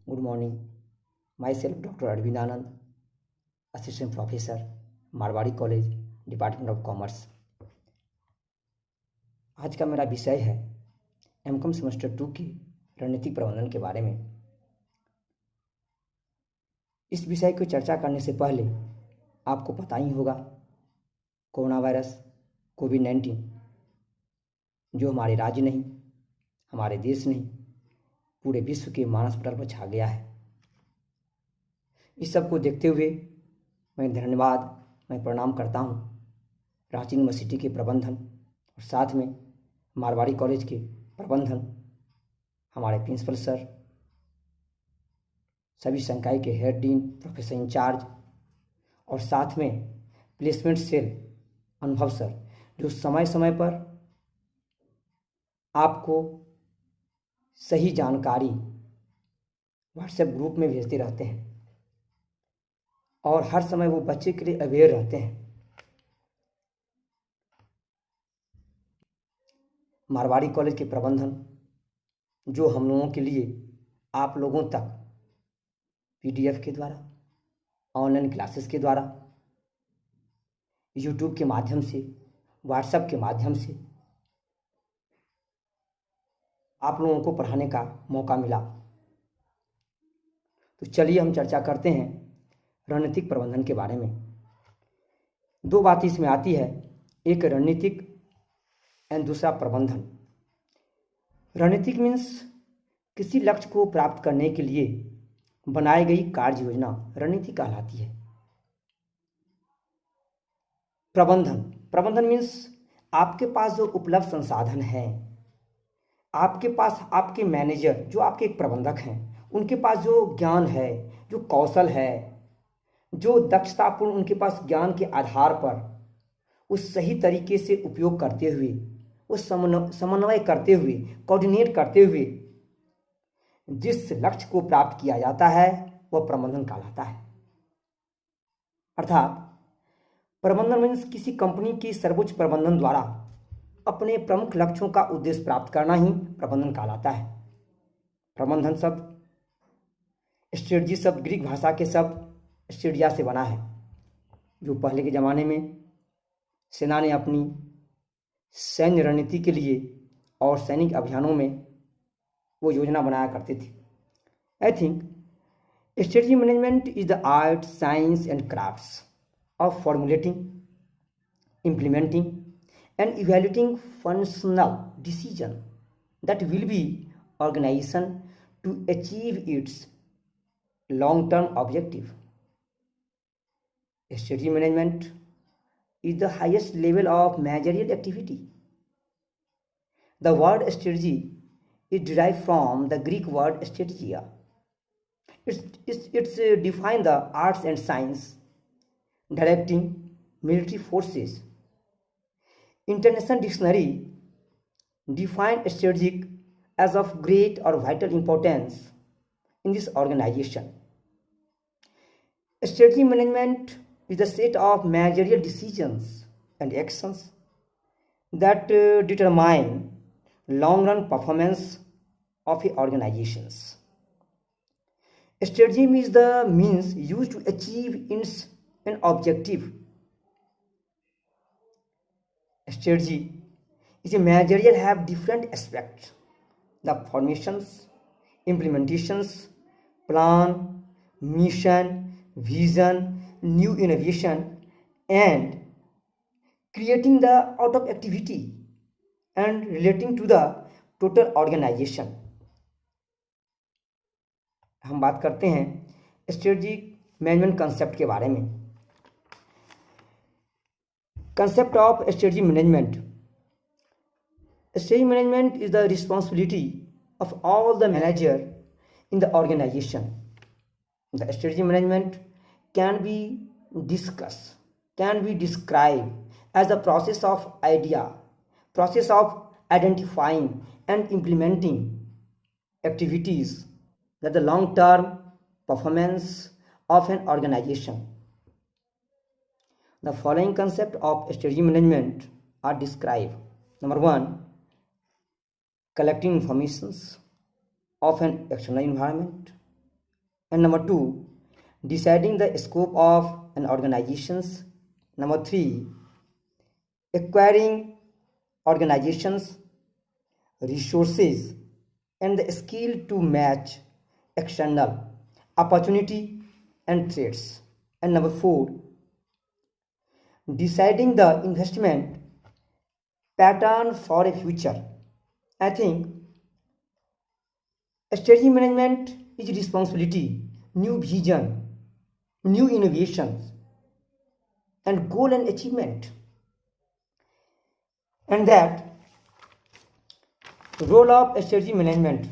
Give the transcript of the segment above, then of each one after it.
Good morning. Myself, Dr. Arvind Anand, Assistant Professor, Marwari college, department of commerce. आज का मेरा विषय है एमकॉम सेमेस्टर 2 की रणनीतिक प्रबंधन के बारे में। इस विषय को चर्चा करने से पहले आपको पता ही होगा कोरोना वायरस कोविड-19 जो हमारे राज्य नहीं, हमारे देश नहीं, पूरे विश्व के मानस पटल पर छा गया है। इस सब को देखते हुए मैं प्रणाम करता हूँ रांची यूनिवर्सिटी के प्रबंधन और साथ में मारवाड़ी कॉलेज के प्रबंधन, हमारे प्रिंसिपल सर, सभी संकाय के हेड डीन, प्रोफेसर इंचार्ज और साथ में प्लेसमेंट सेल अनुभव सर, जो समय समय पर आपको सही जानकारी व्हाट्सएप ग्रुप में भेजते रहते हैं और हर समय वो बच्चे के लिए अवेयर रहते हैं। मारवाड़ी कॉलेज के प्रबंधन जो हम लोगों के लिए आप लोगों तक पीडीएफ के द्वारा, ऑनलाइन क्लासेस के द्वारा, यूट्यूब के माध्यम से, व्हाट्सएप के माध्यम से आप लोगों को पढ़ाने का मौका मिला। तो चलिए हम चर्चा करते हैं रणनीतिक प्रबंधन के बारे में। दो बात इसमें आती है, एक रणनीतिक एंड दूसरा प्रबंधन। रणनीतिक मीन्स किसी लक्ष्य को प्राप्त करने के लिए बनाई गई कार्य योजना रणनीति कहलाती है। प्रबंधन मीन्स आपके पास जो उपलब्ध संसाधन हैं, आपके पास आपके मैनेजर जो आपके एक प्रबंधक हैं, उनके पास जो ज्ञान है, जो कौशल है, जो दक्षतापूर्ण उनके पास ज्ञान के आधार पर उस सही तरीके से उपयोग करते हुए, उस समन्वय करते हुए, कोऑर्डिनेट करते हुए जिस लक्ष्य को प्राप्त किया जाता है वह प्रबंधन कहलाता है। अर्थात प्रबंधन मीन्स किसी कंपनी की सर्वोच्च प्रबंधन द्वारा अपने प्रमुख लक्ष्यों का उद्देश्य प्राप्त करना ही प्रबंधन कहलाता है। प्रबंधन शब्द स्ट्रेटजी शब्द ग्रीक भाषा के शब्द स्ट्रेटिया से बना है, जो पहले के ज़माने में सेना ने अपनी सैन्य रणनीति के लिए और सैनिक अभियानों में वो योजना बनाया करते थे। I think strategy management is the art, science and crafts of formulating, implementing and evaluating functional decision that will be organization to achieve its long-term objective. Strategy management is the highest level of managerial activity. The word strategy is derived from the Greek word strategia. It's define the arts and science directing military forces. International Dictionary defines strategic as of great or vital importance in this organization. Strategy management is the set of managerial decisions and actions that determine long-run performance of a organization. Strategy is the means used to achieve an objective. Strategy is a managerial have different aspects: the formations, implementations, plan, mission, vision, new innovation, and creating the out of activity and relating to the total organization. हम बात करते हैं strategy management concept के बारे में। Concept of strategy management. Strategy management is the responsibility of all the manager in the organization. The strategy management can be described as the process of identifying and implementing activities that the long-term performance of an organization. The following concepts of strategy management are described. Number 1, collecting information of an external environment. And number 2, deciding the scope of an organizations. Number 3, acquiring organizations, resources, and the skill to match external opportunity and threats. And number 4, deciding the investment pattern for a future. I think strategy management is responsibility, new vision, new innovations, and goal and achievement. And that role of strategy management.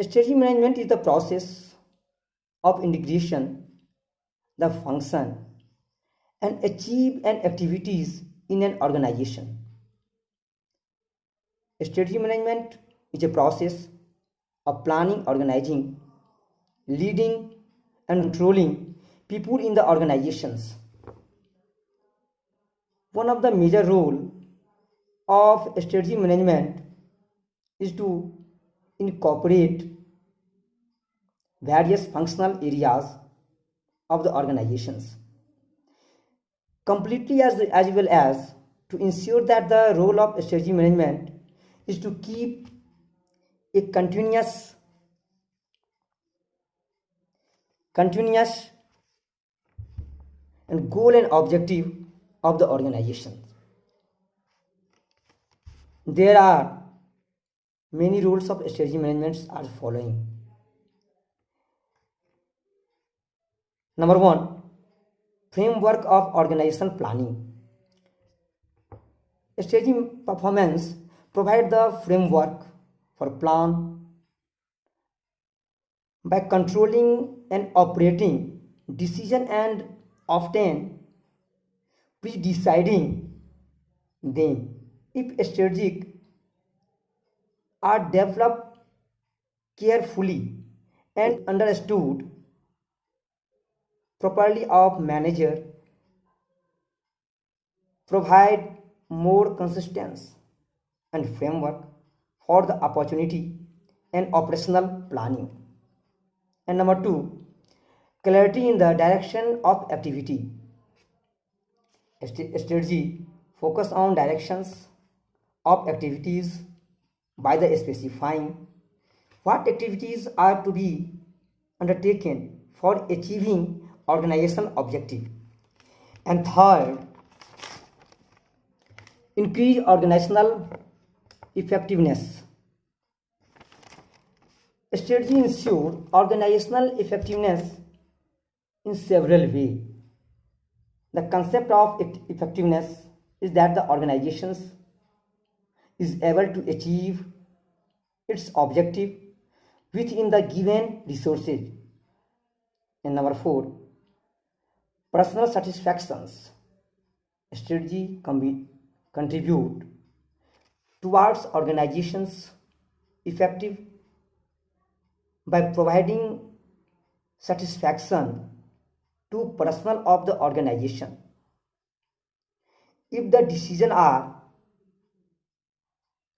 Strategy management is the process of integration, the function, and achieve and activities in an organization. Strategy management is a process of planning, organizing, leading, and controlling people in the organizations. One of the major role of strategy management is to incorporate various functional areas of the organizations completely, as well as to ensure that the role of strategy management is to keep a continuous and goal and objective of the organization. There are many rules of strategy management are following. Number 1, framework of organizational planning. Strategy performance provide the framework for plan by controlling and operating decision and often pre-deciding them. If strategic are developed carefully and understood properly of manager provide more consistency and framework for the opportunity and operational planning. And number 2, clarity in the direction of activity. Strategy focus on directions of activities by the specifying what activities are to be undertaken for achieving organizational objective. And third, increase organizational effectiveness. Strategy ensure organizational effectiveness in several ways. The concept of effectiveness is that the organizations is able to achieve its objective within the given resources. And number 4, personal satisfactions. Strategy contribute towards organizations effective by providing satisfaction to personnel of the organization. If the decisions are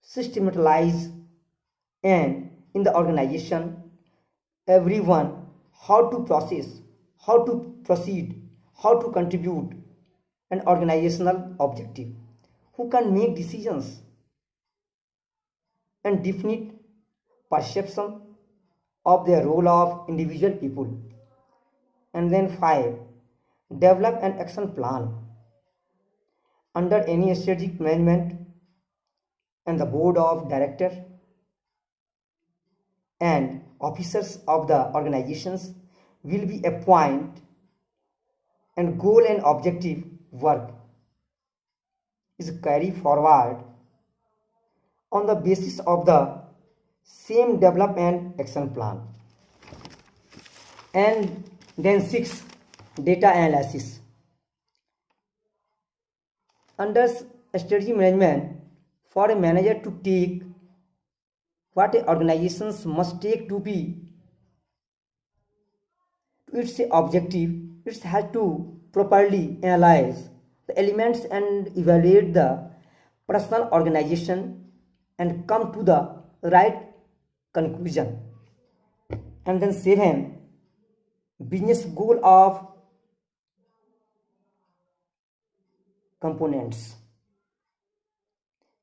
systematized and in the organization, everyone how to process, how to proceed, how to contribute an organizational objective, who can make decisions and definite perception of their role of individual people. And then 5, develop an action plan. Under any strategic management and the board of directors and officers of the organizations will be appointed, and goal and objective work is carried forward on the basis of the same development action plan. And then 6, data analysis. Under strategy management, for a manager to take what organizations must take to be its objective, it has to properly analyze the elements and evaluate the personal organization and come to the right conclusion. And then 7, business goal of components.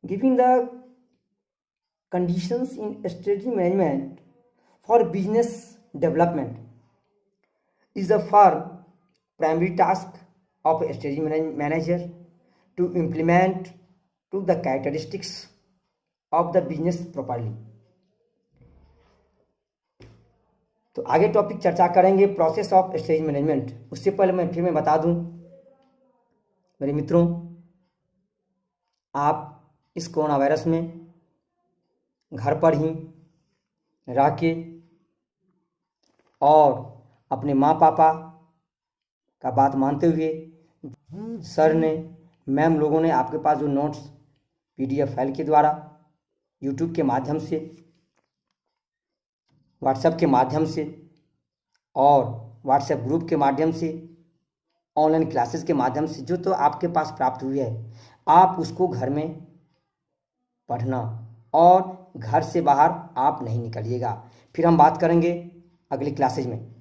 Giving the conditions in strategy management for business development is the firm primary task of a strategy manager to implement to the characteristics of the business properly. तो आगे topic चर्चा करेंगे process of strategy management. उससे पहले मैं बता दूं मेरे मित्रों, आप इस कोरोना वायरस में घर पर ही रह के और अपने माँ पापा का बात मानते हुए सर ने, मैम लोगों ने आपके पास जो नोट्स PDF फाइल के द्वारा, YouTube के माध्यम से, व्हाट्सएप के माध्यम से और व्हाट्सएप ग्रुप के माध्यम से, ऑनलाइन क्लासेस के माध्यम से जो तो आपके पास प्राप्त हुई है, आप उसको घर में पढ़ना और घर से बाहर आप नहीं निकलिएगा। फिर हम बात करेंगे अगली क्लासेज में।